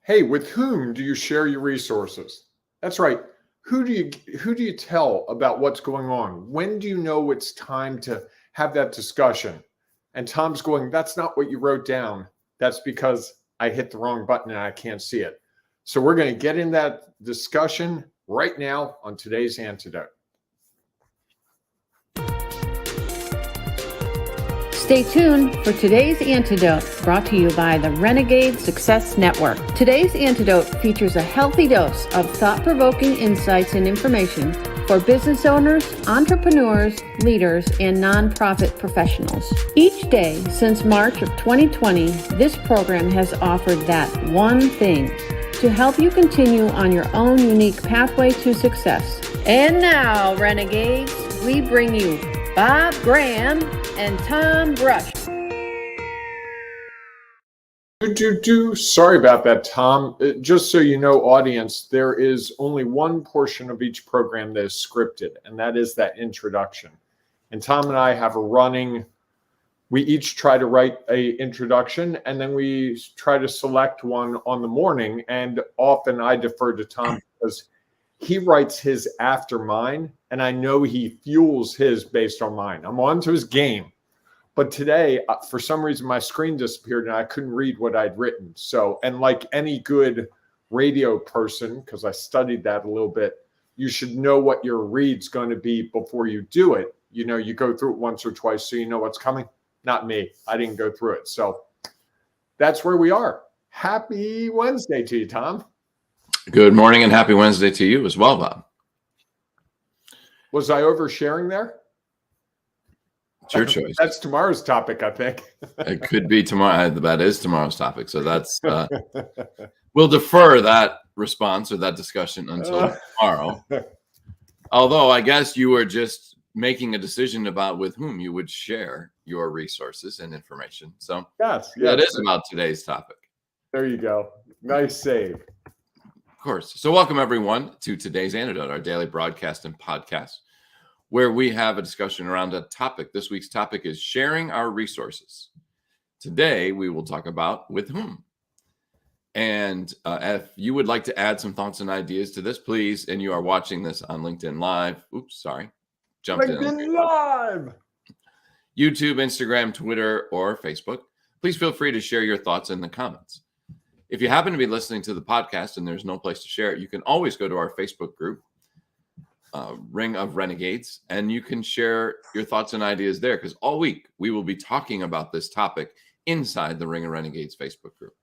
Hey, with whom do you share your resources? That's right. Who do you tell about what's going on? When do you know it's time to have that discussion? And Tom's going, that's not what you wrote down. That's because I hit the wrong button and I can't see it. So we're going to get in that discussion right now on today's Antidote. Stay tuned for today's Antidote, brought to you by the Renegade Success Network. Today's Antidote features a healthy dose of thought-provoking insights and information for business owners, entrepreneurs, leaders, and nonprofit professionals. Each day since March of 2020, this program has offered that one thing to help you continue on your own unique pathway to success. And now, Renegades, we bring you Bob Graham and Tom Brush. Sorry about that, Tom. Just so you know, audience, there is only one portion of each program that is scripted, and that is that introduction. And Tom and I have we each try to write a introduction, and then we try to select one on the morning. And often I defer to Tom because he writes his after mine, and I know he fuels his based on mine. I'm on to his game. But today, for some reason, my screen disappeared and I couldn't read what I'd written. So, and like any good radio person, because I studied that a little bit, you should know what your read's going to be before you do it. You know, you go through it once or twice so you know what's coming. Not me. I didn't go through it. So that's where we are. Happy Wednesday to you, Tom. Good morning and happy Wednesday to you as well, Bob. Was I oversharing there? It's your choice. That's tomorrow's topic, I think. It could be tomorrow. That is tomorrow's topic. So that's we'll defer that response or that discussion until tomorrow. Although I guess you were just making a decision about with whom you would share your resources and information. So yes, that is about today's topic. There you go. Nice save. Of course. So welcome everyone to today's Antidote, our daily broadcast and podcast, where we have a discussion around a topic. This week's topic is sharing our resources. Today, we will talk about with whom. And if you would like to add some thoughts and ideas to this, please, and you are watching this on LinkedIn Live. Oops, sorry. LinkedIn Live. YouTube, Instagram, Twitter, or Facebook. Please feel free to share your thoughts in the comments. If you happen to be listening to the podcast and there's no place to share it, you can always go to our Facebook group, Ring of Renegades, and you can share your thoughts and ideas there, because all week we will be talking about this topic inside the Ring of Renegades Facebook group.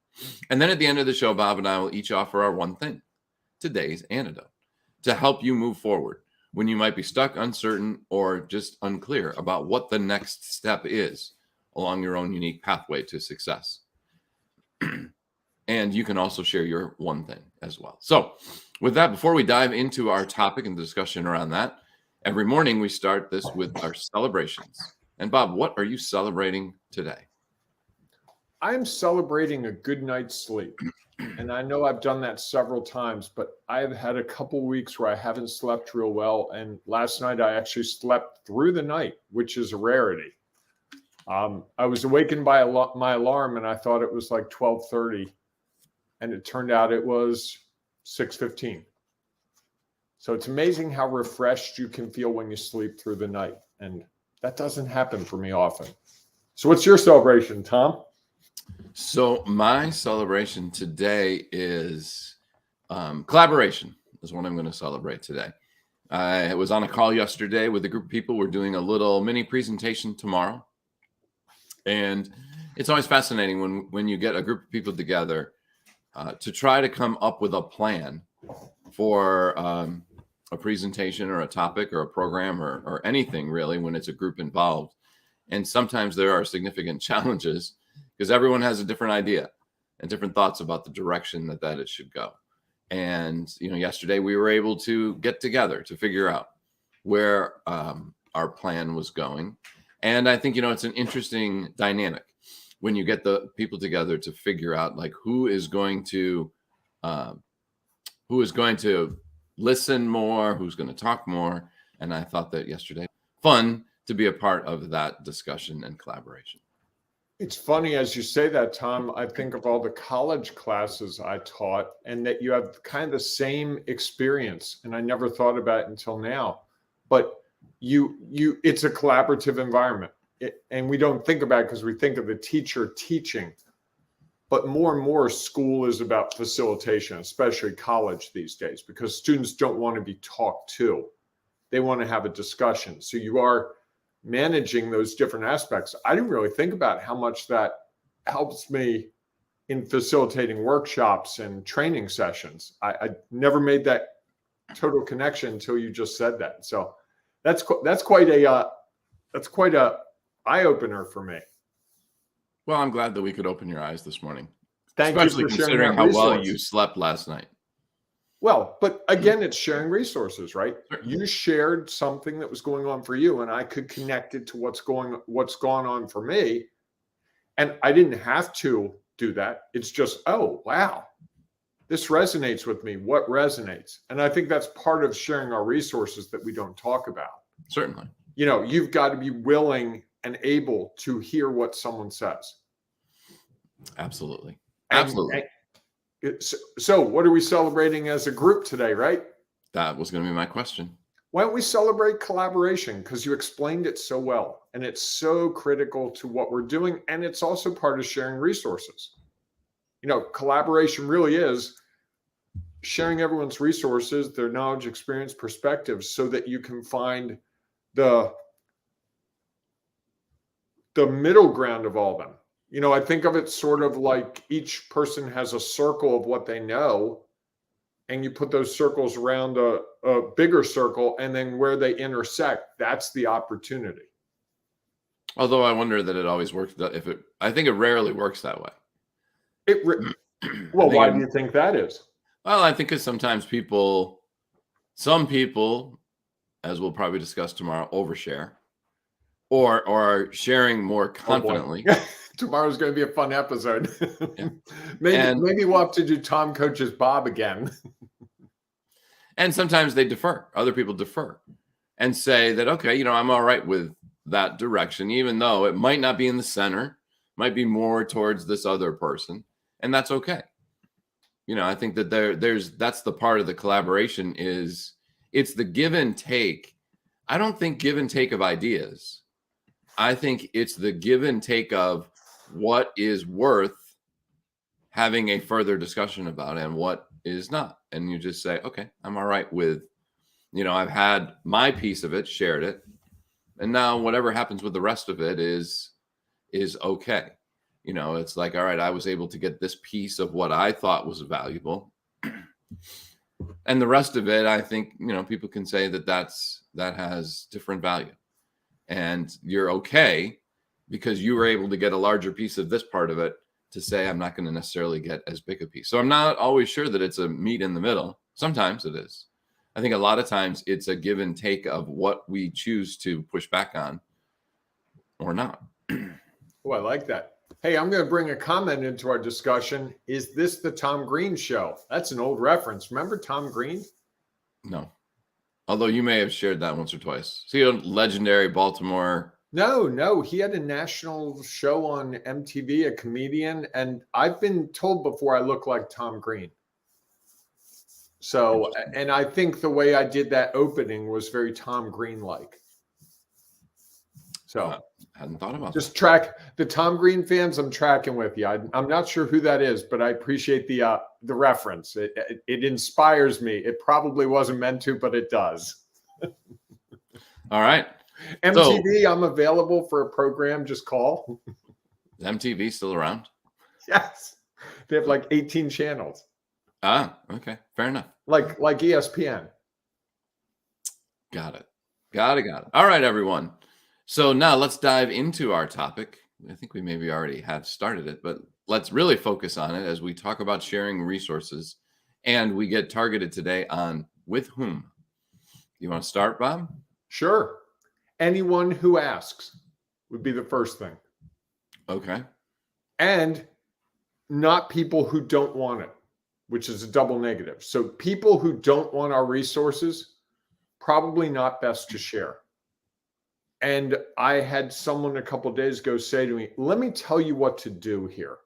And then at the end of the show, Bob and I will each offer our one thing, today's antidote, to help you move forward when you might be stuck, uncertain, or just unclear about what the next step is along your own unique pathway to success. And you can also share your one thing as well. So with that, before we dive into our topic and the discussion around that, every morning we start this with our celebrations. And Bob, what are you celebrating today? I'm celebrating a good night's sleep. And I know I've done that several times, but I've had a couple weeks where I haven't slept real well. And last night I actually slept through the night, which is a rarity. I was awakened by my alarm and I thought it was like 12:30. And it turned out it was 6:15. So it's amazing how refreshed you can feel when you sleep through the night. And that doesn't happen for me often. So what's your celebration, Tom? So my celebration today is collaboration is what I'm going to celebrate today. I was on a call yesterday with a group of people. We're doing a little mini presentation tomorrow. And it's always fascinating when you get a group of people together to try to come up with a plan for a presentation or a topic or a program or anything really when it's a group involved. And sometimes there are significant challenges because everyone has a different idea and different thoughts about the direction that it should go. And, yesterday we were able to get together to figure out where our plan was going. And I think, it's an interesting dynamic when you get the people together to figure out like who is going to listen more, who's going to talk more. And I thought that yesterday, fun to be a part of that discussion and collaboration. It's funny as you say that, Tom. I think of all the college classes I taught, and that you have kind of the same experience. And I never thought about it until now. But it's a collaborative environment, and we don't think about it because we think of the teacher teaching. But more and more, school is about facilitation, especially college these days, because students don't want to be talked to; they want to have a discussion. So you are managing those different aspects. I didn't really think about how much that helps me in facilitating workshops and training sessions. I never made that total connection until you just said that. So that's quite a eye opener for me. Well, I'm glad that we could open your eyes this morning, Thank especially you for sharing considering that how well resource. you slept last night. Well, but again, it's sharing resources, right? You shared something that was going on for you, and I could connect it to what's gone on for me. And I didn't have to do that. It's just, oh, wow, this resonates with me. What resonates? And I think that's part of sharing our resources that we don't talk about. Certainly. You've got to be willing and able to hear what someone says. Absolutely. And, Absolutely. So what are we celebrating as a group today, right? That was going to be my question. Why don't we celebrate collaboration? Because you explained it so well, and it's so critical to what we're doing, and it's also part of sharing resources. Collaboration really is sharing everyone's resources, their knowledge, experience, perspectives, so that you can find the middle ground of all of them. I think of it sort of like each person has a circle of what they know, and you put those circles around a bigger circle, and then where they intersect, that's the opportunity. Although I wonder that it always works. I think it rarely works that way. Well, why do you think that is? Well, I think because sometimes some people, as we'll probably discuss tomorrow, overshare or are sharing more confidently. Tomorrow's going to be a fun episode. Yeah. Maybe we'll have to do Tom coaches Bob again. And sometimes they defer. Other people defer and say that, okay, I'm all right with that direction, even though it might not be in the center, might be more towards this other person. And that's okay. I think that that's the part of the collaboration it's the give and take. I don't think give and take of ideas. I think it's the give and take of what is worth having a further discussion about and what is not. And you just say, okay, I'm all right with, I've had my piece of it, shared it. And now whatever happens with the rest of it is okay. It's like, all right, I was able to get this piece of what I thought was valuable. And the rest of it, I think, people can say that has different value. And you're okay because you were able to get a larger piece of this part of it to say, I'm not going to necessarily get as big a piece. So I'm not always sure that it's a meet in the middle. Sometimes it is. I think a lot of times it's a give and take of what we choose to push back on or not. Oh, I like that. Hey, I'm going to bring a comment into our discussion. Is this the Tom Green show? That's an old reference. Remember Tom Green? No. Although you may have shared that once or twice. See, a legendary Baltimore. No. He had a national show on MTV, a comedian. And I've been told before I look like Tom Green. So, and I think the way I did that opening was very Tom Green-like. So I hadn't thought about just track the Tom Green fans. I'm tracking with you. I'm not sure who that is, but I appreciate the reference. It inspires me. It probably wasn't meant to, but it does. All right. MTV, I'm available for a program. Just call. Is MTV still around? Yes. They have like 18 channels. Ah, okay. Fair enough. Like ESPN. Got it. All right, everyone. So now let's dive into our topic. I think we maybe already have started it, but let's really focus on it as we talk about sharing resources. And we get targeted today on with whom. You want to start, Bob? Sure. Anyone who asks would be the first thing. Okay. And not people who don't want it, which is a double negative. So people who don't want our resources, probably not best to share. And I had someone a couple of days ago say to me, let me tell you what to do here.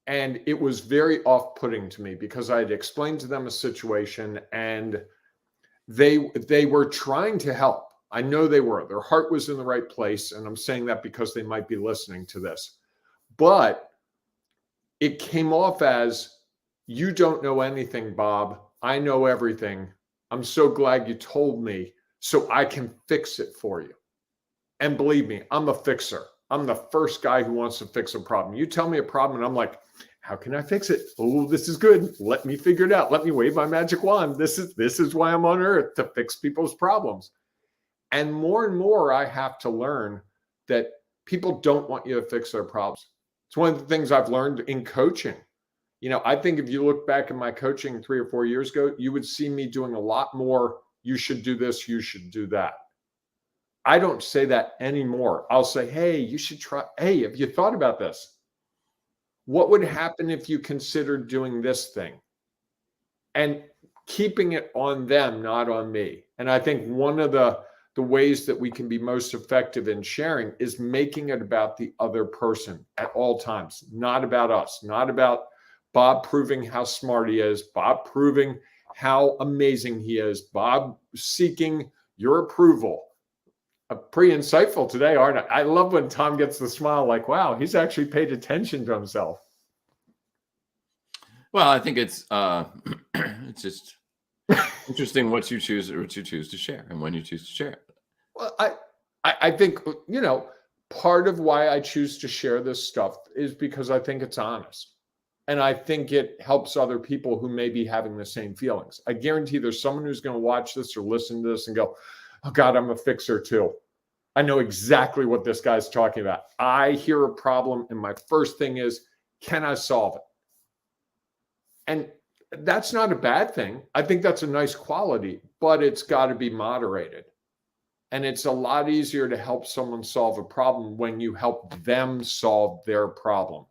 And it was very off-putting to me because I had explained to them a situation and they were trying to help. I know they were. Their heart was in the right place. And I'm saying that because they might be listening to this. But it came off as, you don't know anything, Bob. I know everything. I'm so glad you told me so I can fix it for you. And believe me, I'm a fixer. I'm the first guy who wants to fix a problem. You tell me a problem and I'm like, how can I fix it? Oh, this is good. Let me figure it out. Let me wave my magic wand. This is why I'm on earth, to fix people's problems. And more I have to learn that people don't want you to fix their problems. It's one of the things I've learned in coaching. You know, I think if you look back at my coaching 3 or 4 years ago, you would see me doing a lot more. You should do this. You should do that. I don't say that anymore. I'll say, hey, you should try. Hey, have you thought about this? What would happen if you considered doing this thing? And keeping it on them, not on me. And I think one of the ways that we can be most effective in sharing is making it about the other person at all times, not about us, not about Bob proving how smart he is, Bob proving how amazing he is, Bob seeking your approval. Pretty insightful today, aren't I? I love when Tom gets the smile like, wow, he's actually paid attention to himself. Well, I think it's it's just interesting what you choose to share and when you choose to share it. Well, I think, you know, part of why I choose to share this stuff is because I think it's honest. And I think it helps other people who may be having the same feelings. I guarantee there's someone who's going to watch this or listen to this and go, oh God, I'm a fixer too. I know exactly what this guy's talking about. I hear a problem and my first thing is, can I solve it? And that's not a bad thing. I think that's a nice quality, but it's got to be moderated. And it's a lot easier to help someone solve a problem when you help them solve their problem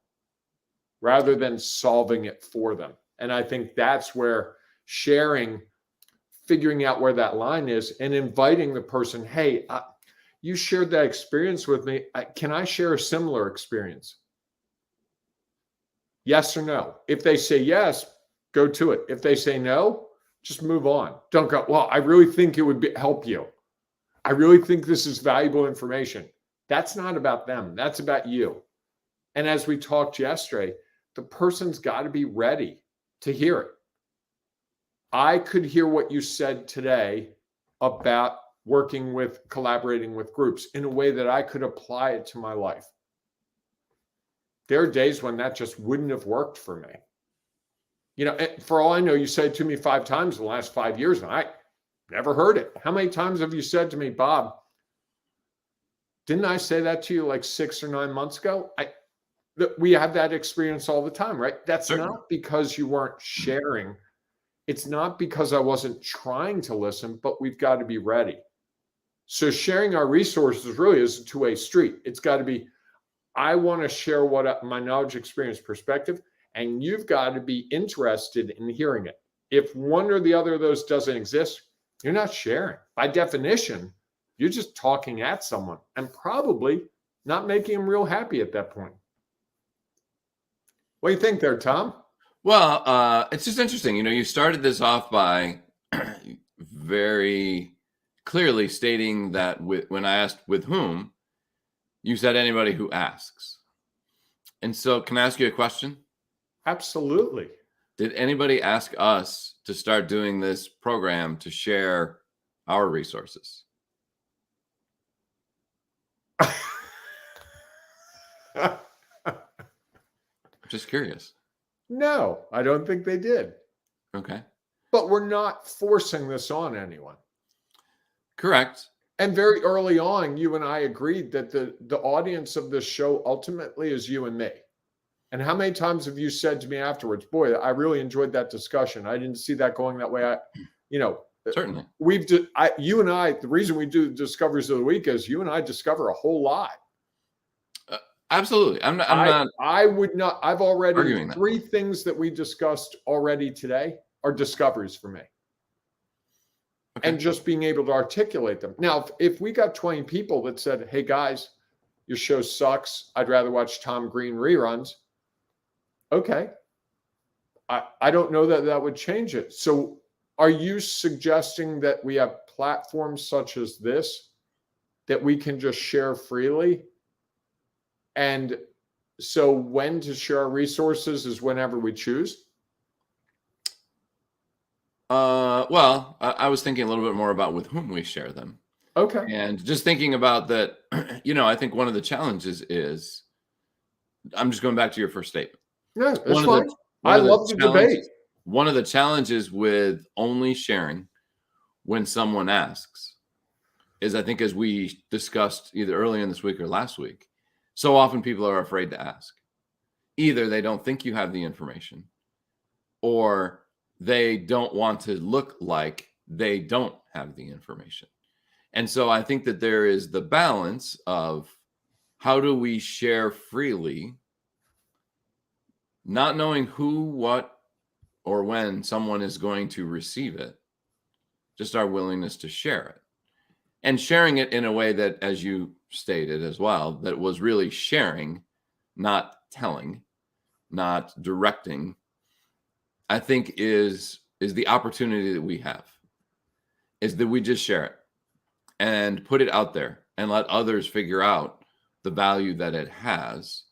rather than solving it for them. And I think that's where sharing, figuring out where that line is and inviting the person, hey, you shared that experience with me. Can I share a similar experience? Yes or no? If they say yes, go to it. If they say no, just move on. Don't go, well, I really think it would help you. I really think this is valuable information. That's not about them. That's about you. And as we talked yesterday, the person's got to be ready to hear it. I could hear what you said today about collaborating with groups in a way that I could apply it to my life. There are days when that just wouldn't have worked for me. You know, for all I know, you said it to me 5 times in the last 5 years, and I never heard it. How many times have you said to me, Bob, didn't I say that to you like 6 or 9 months ago? We have that experience all the time, right? That's Certainly. Not because you weren't sharing. It's not because I wasn't trying to listen, but we've got to be ready. So sharing our resources really is a two-way street. It's got to be, I want to share my knowledge, experience, perspective, and you've got to be interested in hearing it. If one or the other of those doesn't exist, you're not sharing. By definition, you're just talking at someone and probably not making them real happy at that point. What do you think there, Tom? Well, it's just interesting. You know, you started this off by very clearly stating that when I asked with whom, you said anybody who asks. And so can I ask you a question? Absolutely. Did anybody ask us to start doing this program to share our resources? Just curious. No, I don't think they did. Okay. But we're not forcing this on anyone. Correct. And very early on, you and I agreed that the audience of this show ultimately is you and me. And how many times have you said to me afterwards, boy, I really enjoyed that discussion. I didn't see that going that way. Certainly. You and I, the reason we do Discoveries of the Week is you and I discover a whole lot. Absolutely. I'm not I've already arguing that. 3 things that we discussed already today are discoveries for me. and just being able to articulate them. Now, if we got 20 people that said, hey guys, your show sucks, I'd rather watch Tom Green reruns. Okay. I don't know that that would change it. So are you suggesting that we have platforms such as this that we can just share freely? And so when to share our resources is whenever we choose? Well, I was thinking a little bit more about with whom we share them. Okay. And just thinking about that, I think one of the challenges is, I'm just going back to your first statement. Yeah, that's fine. I love the debate. One of the challenges with only sharing when someone asks is, I think, as we discussed either earlier in this week or last week, so often people are afraid to ask. Either they don't think you have the information, or they don't want to look like they don't have the information. And so I think that there is the balance of how do we share freely, not knowing who, what, or when someone is going to receive it, just our willingness to share it. And sharing it in a way that, as you stated as well, that was really sharing, not telling, not directing, I think is the opportunity that we have, is that we just share it and put it out there and let others figure out the value that it has.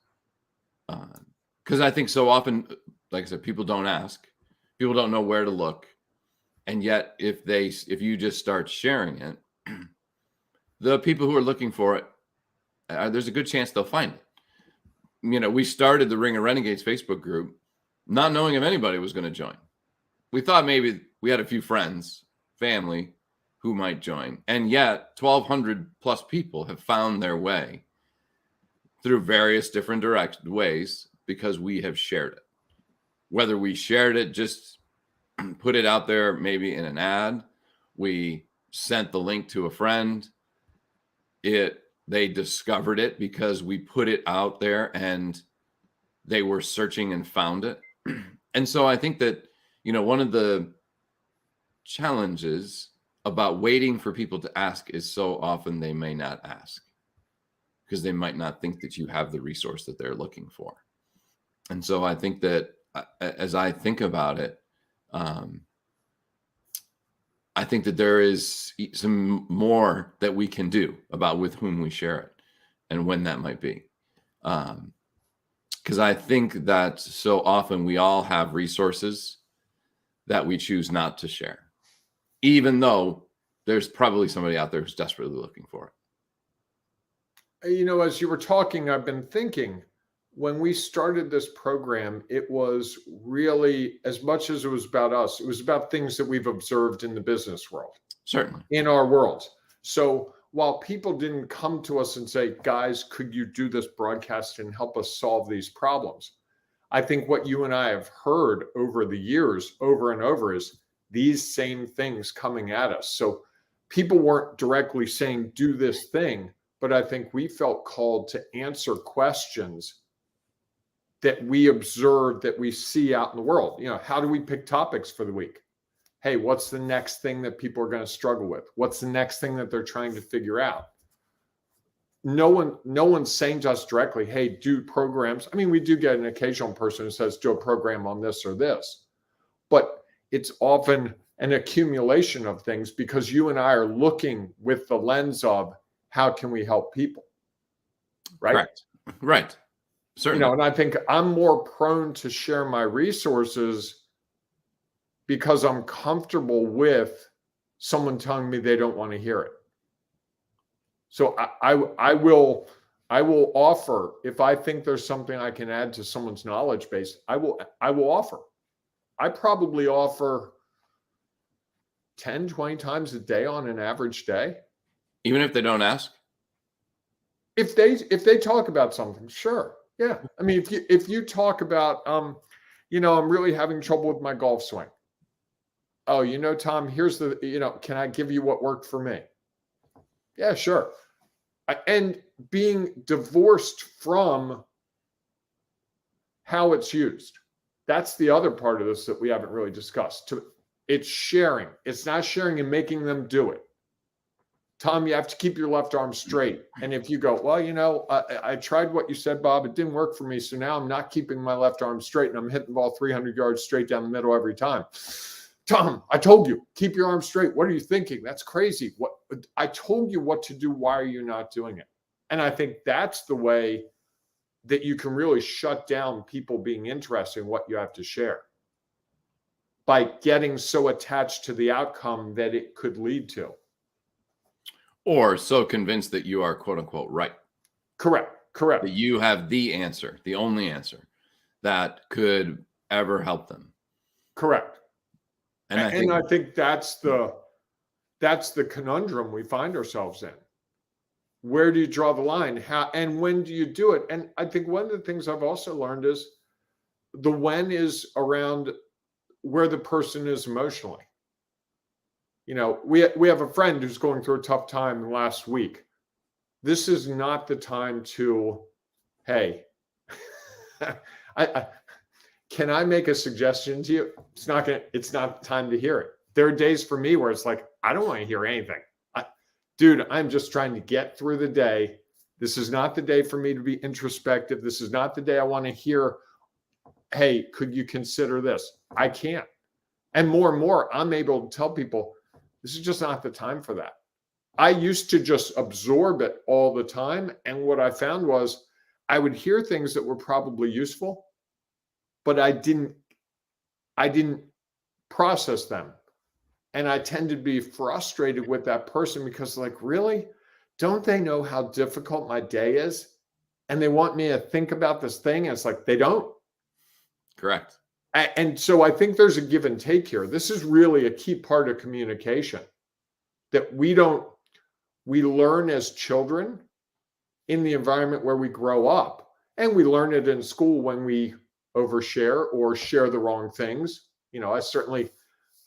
Because I think so often, like I said, people don't ask, people don't know where to look. And yet if you just start sharing it, the people who are looking for it, there's a good chance they'll find it. We started the Ring of Renegades Facebook group not knowing if anybody was going to join. We thought maybe we had a few friends, family who might join. And yet 1,200 plus people have found their way through various different ways because we have shared it. Whether we shared it, just put it out there, maybe in an ad, we sent the link to a friend, they discovered it because we put it out there and they were searching and found it. And so I think that, one of the challenges about waiting for people to ask is so often they may not ask because they might not think that you have the resource that they're looking for. And so I think that as I think about it, I think that there is some more that we can do about with whom we share it and when that might be. Because I think that so often we all have resources that we choose not to share, even though there's probably somebody out there who's desperately looking for it. As you were talking, I've been thinking, when we started this program, it was really, as much as it was about us, it was about things that we've observed in the business world. Certainly. In our world. So while people didn't come to us and say, guys, could you do this broadcast and help us solve these problems? I think what you and I have heard over the years, over and over, is these same things coming at us. So people weren't directly saying, do this thing, but I think we felt called to answer questions that we observe, that we see out in the world. How do we pick topics for the week? Hey, what's the next thing that people are going to struggle with? What's the next thing that they're trying to figure out? No one's saying to us directly, hey, do programs. I mean, we do get an occasional person who says, do a program on this or this, but it's often an accumulation of things because you and I are looking with the lens of how can we help people? Right. Certainly. And I think I'm more prone to share my resources because I'm comfortable with someone telling me they don't want to hear it. So I will offer, if I think there's something I can add to someone's knowledge base, I will offer. I probably offer 10, 20 times a day on an average day. Even if they don't ask? If they talk about something, sure. Yeah. I mean, if you talk about, I'm really having trouble with my golf swing. Oh, Tom, here's can I give you what worked for me? Yeah, sure. And being divorced from how it's used. That's the other part of this that we haven't really discussed. It's sharing. It's not sharing and making them do it. Tom, you have to keep your left arm straight. And if you go, well, I tried what you said, Bob, it didn't work for me. So now I'm not keeping my left arm straight and I'm hitting the ball 300 yards straight down the middle every time. Tom, I told you, keep your arm straight. What are you thinking? That's crazy. What I told you what to do. Why are you not doing it? And I think that's the way that you can really shut down people being interested in what you have to share, by getting so attached to the outcome that it could lead to. Or so convinced that you are quote unquote right. Correct. That you have the answer, the only answer that could ever help them. Correct. And I think that's the conundrum we find ourselves in. Where do you draw the line? How and when do you do it? And I think one of the things I've also learned is the when is around where the person is emotionally. We have a friend who's going through a tough time last week. This is not the time to, hey, can I make a suggestion to you? It's not time to hear it. There are days for me where it's like, I don't want to hear anything. Dude, I'm just trying to get through the day. This is not the day for me to be introspective. This is not the day I want to hear, hey, could you consider this? I can't. And more, I'm able to tell people, this is just not the time for that. I used to just absorb it all the time. And what I found was I would hear things that were probably useful, but I didn't process them. And I tended to be frustrated with that person because, like, really? Don't they know how difficult my day is? And they want me to think about this thing. And it's like, they don't. Correct. And so I think there's a give and take here. This is really a key part of communication that we learn as children in the environment where we grow up. And we learn it in school when we overshare or share the wrong things.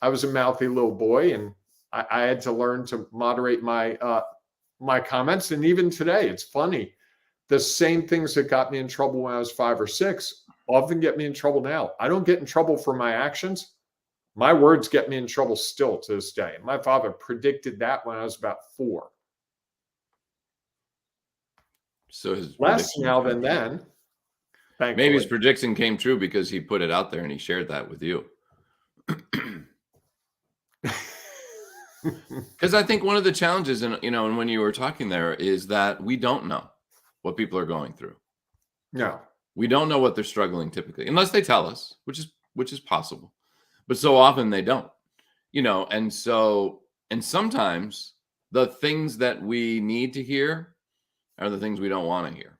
I was a mouthy little boy, and I had to learn to moderate my comments. And even today, it's funny. The same things that got me in trouble when I was 5 or 6 often get me in trouble now. I don't get in trouble for my actions. My words get me in trouble still to this day. My father predicted that when I was about 4. So his less now than then. Thankfully. Maybe his prediction came true because he put it out there and he shared that with you. Because I think one of the challenges, and when you were talking there, is that we don't know what people are going through. No. We don't know what they're struggling typically, unless they tell us, which is possible. But so often they don't, and sometimes the things that we need to hear are the things we don't want to hear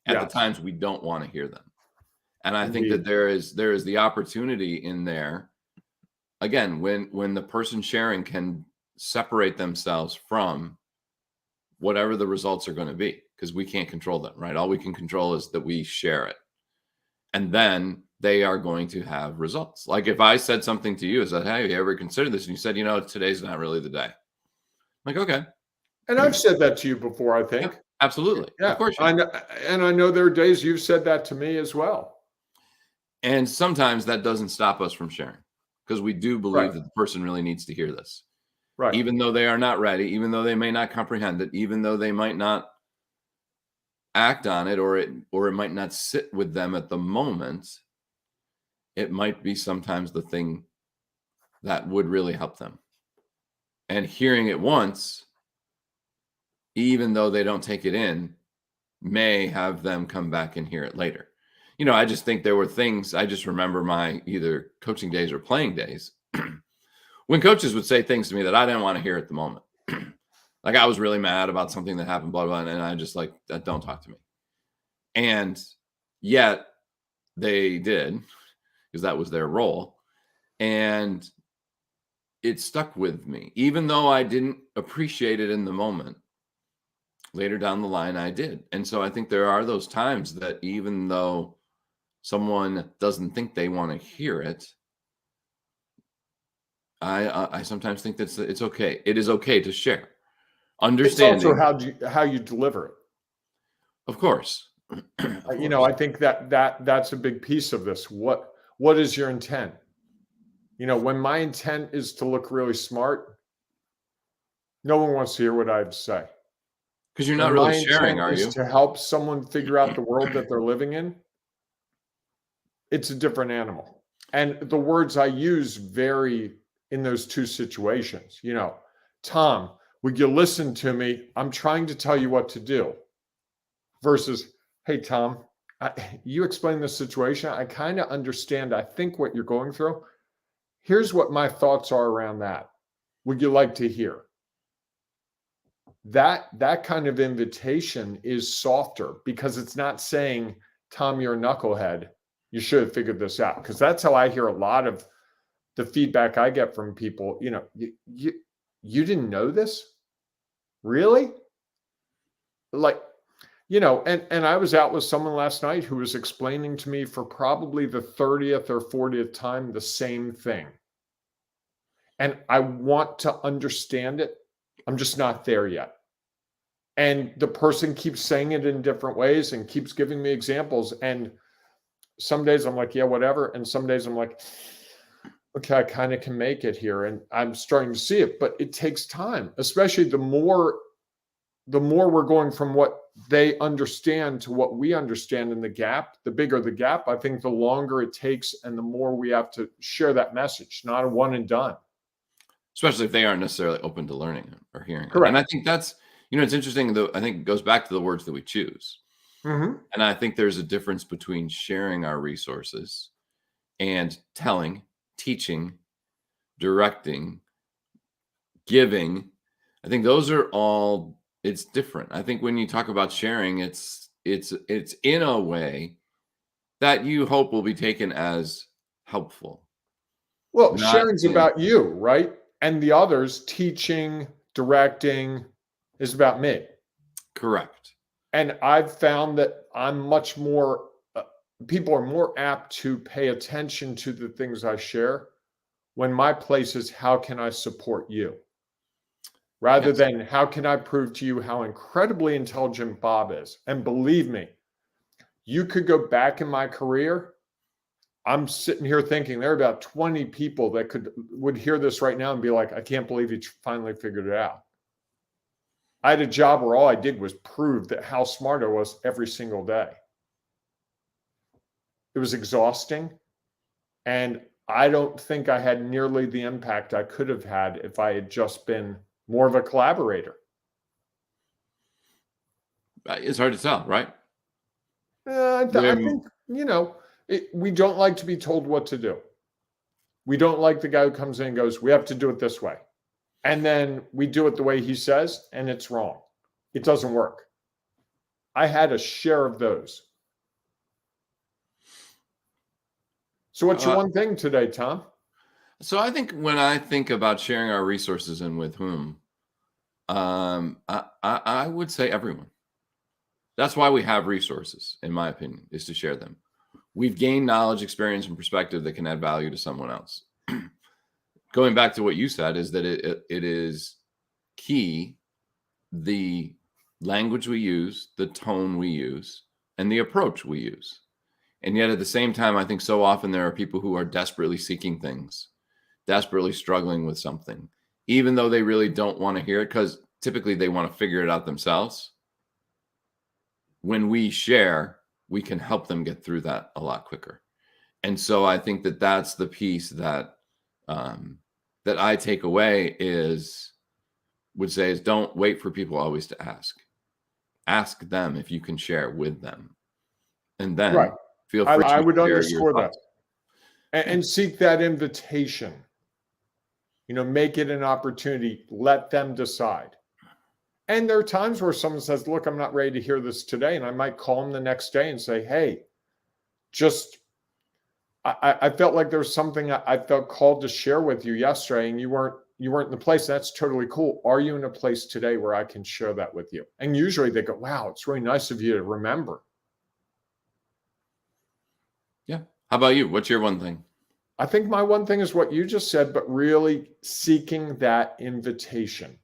at the times we don't want to hear them. And I think that there is the opportunity in there, again, when the person sharing can separate themselves from whatever the results are going to be, because we can't control them, right? All we can control is that we share it. And then they are going to have results. Like if I said something to you, is that, hey, have you ever considered this? And you said, today's not really the day. I'm like, okay. And I've said that to you before, I think. Yeah, absolutely. Yeah. Of course. I know, and I know there are days you've said that to me as well. And sometimes that doesn't stop us from sharing, because we do believe that the person really needs to hear this. Right. Even though they are not ready, even though they may not comprehend it, even though they might not act on it, or it might not sit with them at the moment, it might be sometimes the thing that would really help them. And hearing it once, even though they don't take it in, may have them come back and hear it later. I just think there were things, I just remember my either coaching days or playing days when coaches would say things to me that I didn't want to hear at the moment. Like I was really mad about something that happened, blah, blah, and I just like, don't talk to me. And yet they did, because that was their role. And it stuck with me, even though I didn't appreciate it in the moment. Later down the line, I did. And so I think there are those times that even though someone doesn't think they want to hear it, I sometimes think that it's okay. It is okay to share. Understanding. It's also how you deliver it. Of course. I think that's a big piece of this. What is your intent? When my intent is to look really smart, no one wants to hear what I have to say. Because you're When not really my sharing, intent are is you? to help someone figure out the world that they're living in, it's a different animal. And the words I use vary in those two situations. Tom, would you listen to me? I'm trying to tell you what to do. Versus, hey, Tom, you explain the situation. I kind of understand, I think, what you're going through. Here's what my thoughts are around that. Would you like to hear? That kind of invitation is softer because it's not saying, Tom, you're a knucklehead. You should have figured this out. Because that's how I hear a lot of the feedback I get from people. You didn't know this? Really? And I was out with someone last night who was explaining to me for probably the 30th or 40th time the same thing. And I want to understand it. I'm just not there yet. And the person keeps saying it in different ways and keeps giving me examples. And some days I'm like, yeah, whatever. And some days I'm like, okay, I kind of can make it here. And I'm starting to see it, but it takes time, especially the more we're going from what they understand to what we understand in the gap, the bigger the gap, I think the longer it takes and the more we have to share that message, not a one and done. Especially if they aren't necessarily open to learning it or hearing it. Correct. And I think that's, it's interesting, though. I think it goes back to the words that we choose. Mm-hmm. And I think there's a difference between sharing our resources and telling, teaching, directing, giving. I think those are all, it's different. I think when you talk about sharing, it's in a way that you hope will be taken as helpful. Well, sharing's about you, right? And the others, teaching, directing, is about me. Correct. And I've found that I'm much more, people are more apt to pay attention to the things I share when my place is, how can I support you? Rather than, how can I prove to you how incredibly intelligent Bob is? And believe me, you could go back in my career. I'm sitting here thinking there are about 20 people that would hear this right now and be like, I can't believe he finally figured it out. I had a job where all I did was prove that how smart I was every single day. It was exhausting. And I don't think I had nearly the impact I could have had if I had just been more of a collaborator. It's hard to tell, right? I think, we don't like to be told what to do. We don't like the guy who comes in and goes, we have to do it this way. And then we do it the way he says, and it's wrong. It doesn't work. I had a share of those. So what's your one thing today, Tom? So I think when I think about sharing our resources and with whom, I would say everyone. That's why we have resources, in my opinion, is to share them. We've gained knowledge, experience, and perspective that can add value to someone else. Going back to what you said, is that it is key, the language we use, the tone we use, and the approach we use. And yet at the same time, I think so often there are people who are desperately seeking things, desperately struggling with something, even though they really don't want to hear it, because typically they want to figure it out themselves. When we share, we can help them get through that a lot quicker. And so I think that that's the piece that that I take away would say is don't wait for people always to ask. Ask them if you can share with them. And then feel free I to would share underscore your thoughts. that. And seek that invitation. Make it an opportunity. Let them decide. And there are times where someone says, look, I'm not ready to hear this today. And I might call them the next day and say, hey, I felt like there was something I felt called to share with you yesterday, and you weren't in the place. That's totally cool. Are you in a place today where I can share that with you? And usually they go, wow, it's really nice of you to remember. Yeah. How about you? What's your one thing? I think my one thing is what you just said, but really seeking that invitation.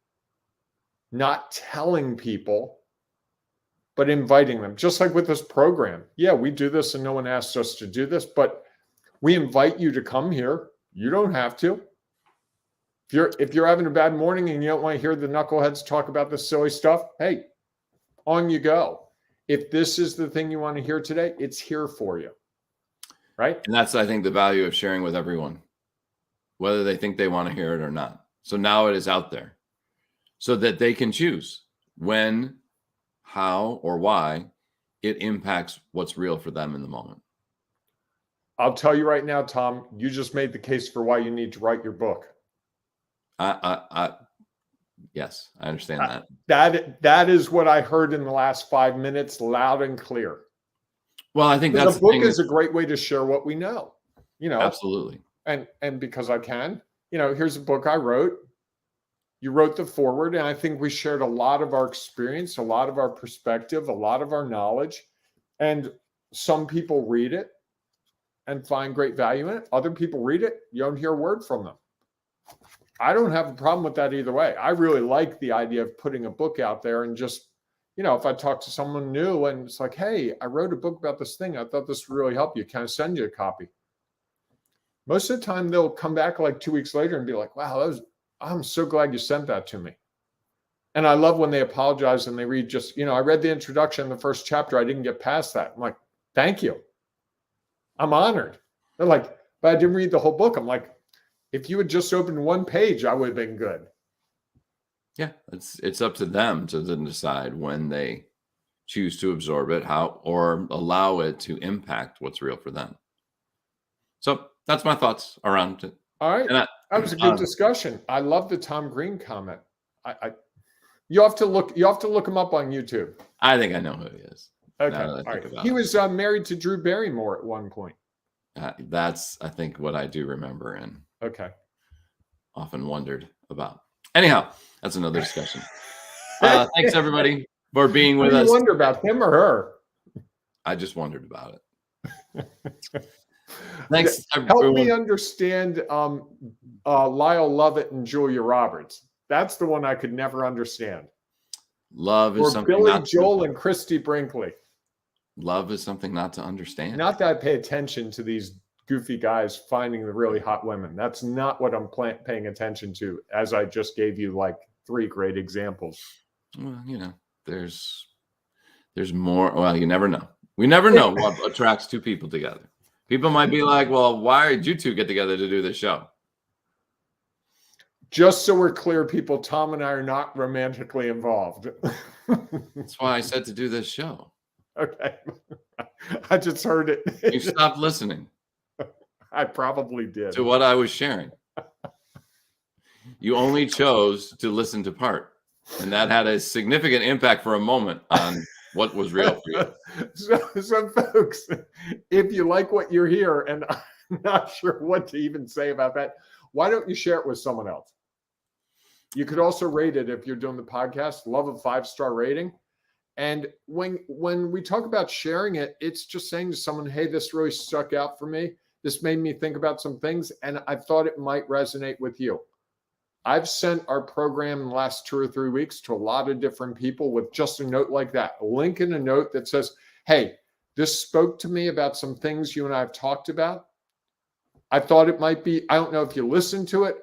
Not telling people, but inviting them. Just like with this program. Yeah, we do this and no one asked us to do this, but we invite you to come here. You don't have to. If you're having a bad morning and you don't want to hear the knuckleheads talk about this silly stuff, hey, on you go. If this is the thing you want to hear today, it's here for you. Right? And that's, I think, the value of sharing with everyone, whether they think they want to hear it or not. So now it is out there so that they can choose when, how, or why it impacts what's real for them in the moment. I'll tell you right now, Tom, you just made the case for why you need to write your book. Yes, I understand that. That is what I heard in the last 5 minutes, loud and clear. Well, I think that's the book is a great way to share what we know. Absolutely. And because I can, here's a book I wrote. You wrote the foreword, and I think we shared a lot of our experience, a lot of our perspective, a lot of our knowledge. And some people read it and find great value in it. Other people read it, you don't hear a word from them. I don't have a problem with that either way. I really like the idea of putting a book out there and just, if I talk to someone new and it's like, hey, I wrote a book about this thing. I thought this would really help you. Can I send you a copy? Most of the time they'll come back like 2 weeks later and be like, wow, I'm so glad you sent that to me. And I love when they apologize and they read just, I read the introduction, the first chapter. I didn't get past that. I'm like, thank you. I'm honored. They're like, but I didn't read the whole book. I'm like, if you had just opened one page, I would have been good. Yeah, it's up to them to then decide when they choose to absorb it, how, or allow it to impact what's real for them. So that's my thoughts around it. All right. That was a good discussion. I love the Tom Green comment. You have to look him up on YouTube. I think I know who he is. Okay. All right. He was married to Drew Barrymore at one point. That's, I think, what I do remember and often wondered about. Anyhow, that's another discussion. Thanks, everybody, for being with us. You wonder about him or her? I just wondered about it. Thanks. Help me understand Lyle Lovett and Julia Roberts. That's the one I could never understand. Love is or something. Billy Joel and Christy Brinkley. Love is something not to understand. Not that I pay attention to these goofy guys finding the really hot women. That's not what I'm paying attention to, as I just gave you like 3 great examples. Well, there's more. Well, you never know. We never know what attracts two people together. People might be like, well, why did you two get together to do this show? Just so we're clear, people, Tom and I are not romantically involved. That's why I said to do this show. Okay. I just heard it. You stopped listening. I probably did. To what I was sharing. You only chose to listen to part. And that had a significant impact for a moment on what was real for you. So folks, if you like what you hear, and I'm not sure what to even say about that, why don't you share it with someone else? You could also rate it if you're doing the podcast. Love a 5-star rating. And when we talk about sharing it, it's just saying to someone, hey, this really stuck out for me. This made me think about some things, and I thought it might resonate with you. I've sent our program in the last 2 or 3 weeks to a lot of different people with just a note like that, a link in a note that says, hey, this spoke to me about some things you and I have talked about. I thought it might be, I don't know if you listened to it.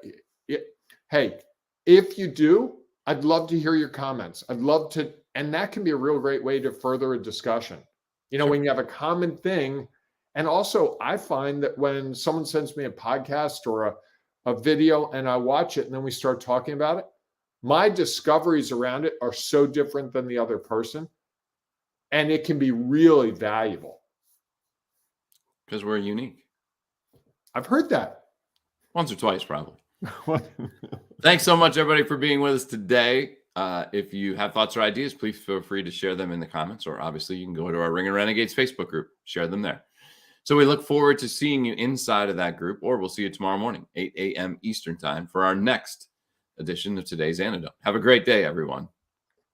Hey, if you do, I'd love to hear your comments. I'd love to, and that can be a real great way to further a discussion. Sure. When you have a common thing. And also, I find that when someone sends me a podcast or a video and I watch it and then we start talking about it, my discoveries around it are so different than the other person. And it can be really valuable. Because we're unique. I've heard that. Once or twice, probably. Thanks so much, everybody, for being with us today. If you have thoughts or ideas, please feel free to share them in the comments, or obviously you can go to our Ring and Renegades Facebook group, share them there. So we look forward to seeing you inside of that group, or we'll see you tomorrow morning, 8 a.m. Eastern time, for our next edition of today's Antidote. Have a great day, everyone.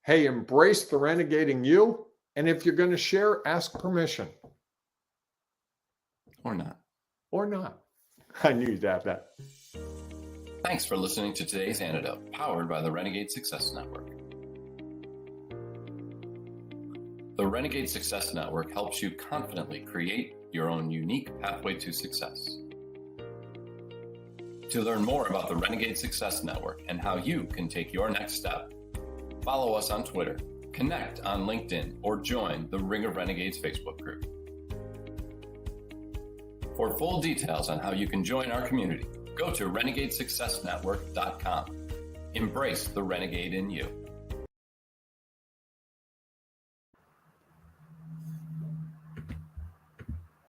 Hey, embrace the renegading you. And if you're going to share, ask permission. Or not. Or not. I knew you'd have that. Thanks for listening to today's Antidote, powered by the Renegade Success Network. The Renegade Success Network helps you confidently create your own unique pathway to success. To learn more about the Renegade Success Network and how you can take your next step, follow us on Twitter, connect on LinkedIn, or join the Ring of Renegades Facebook group. For full details on how you can join our community, go to renegadesuccessnetwork.com. Embrace the renegade in you.